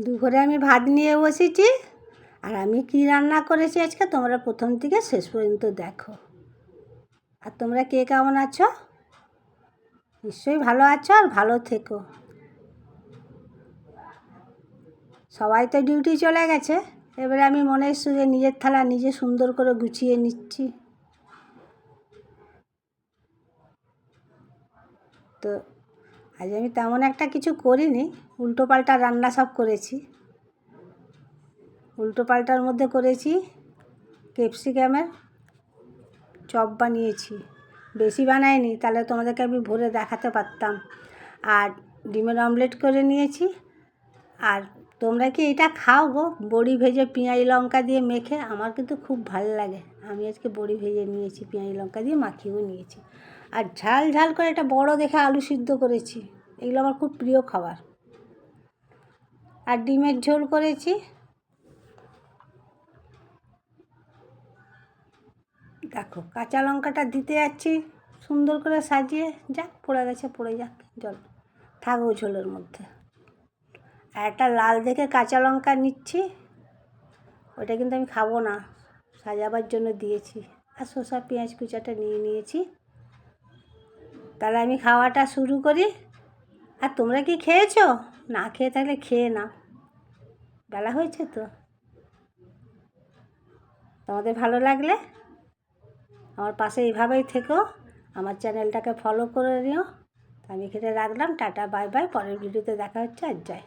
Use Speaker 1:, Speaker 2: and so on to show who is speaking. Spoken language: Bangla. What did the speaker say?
Speaker 1: দুপুরে আমি ভাত নিয়ে বসেছি, আর আমি কি রান্না করেছি আজকে তোমরা প্রথম থেকে শেষ পর্যন্ত দেখো। আর তোমরা কে কেমন আছো? নিশ্চয়ই ভালো আছো, আর ভালো থেকো। সবাই তো ডিউটি চলে গেছে, এবারে আমি মনের সুখে নিজের থালা নিজে সুন্দর করে গুছিয়ে নিচ্ছি। তো আজ আমি তেমন একটা কিছু করিনি, উল্টোপাল্টা রান্না সব করেছি। উল্টোপাল্টার মধ্যে করেছি ক্যাপসিকামের চপ বানিয়েছি। বেশি বানাইনি, তাহলে তোমাদেরকে আমি ভরে দেখাতে পারতাম। আর ডিমের অমলেট করে নিয়েছি। আর তোমরা কি এটা খাও গো, বড়ি ভেজে পেঁয়াজ লঙ্কা দিয়ে মেখে? আমার কিন্তু খুব ভালো লাগে। আমি আজকে বড়ি ভেজে নিয়েছি, পেঁয়াজ লঙ্কা দিয়ে মাখিয়েও নিয়েছি। আর ঝাল ঝাল করে একটা বড় দেখে আলু সিদ্ধ করেছি। এগুলো আমার খুব প্রিয় খাবার। আর ডিমের ঝোল করেছি। দেখো কাঁচা লঙ্কাটা দিতে যাচ্ছি সুন্দর করে সাজিয়ে, যাক পড়ে গেছে পড়ে যাক, জল থাকো ঝোলের মধ্যে। আর একটা লাল দেখে কাঁচা লঙ্কা নিচ্ছি, ওটা কিন্তু আমি খাবো না, সাজাবার জন্য দিয়েছি। আর শসা পেঁয়াজ কুচাটা নিয়ে নিয়েছি। তাহলে আমি খাওয়াটা শুরু করি। আর তোমরা কি খেয়েছো? না খেয়ে থাকলে খেয়ে না, বেলা হয়েছে তো। তোমাদের ভালো লাগলে আমার পাশে এইভাবেই থেকো, আমার চ্যানেলটাকে ফলো করে নিও। আমি এখানে রাখলাম, টাটা বাই বাই, পরের ভিডিওতে দেখা হচ্ছে। আর যাই।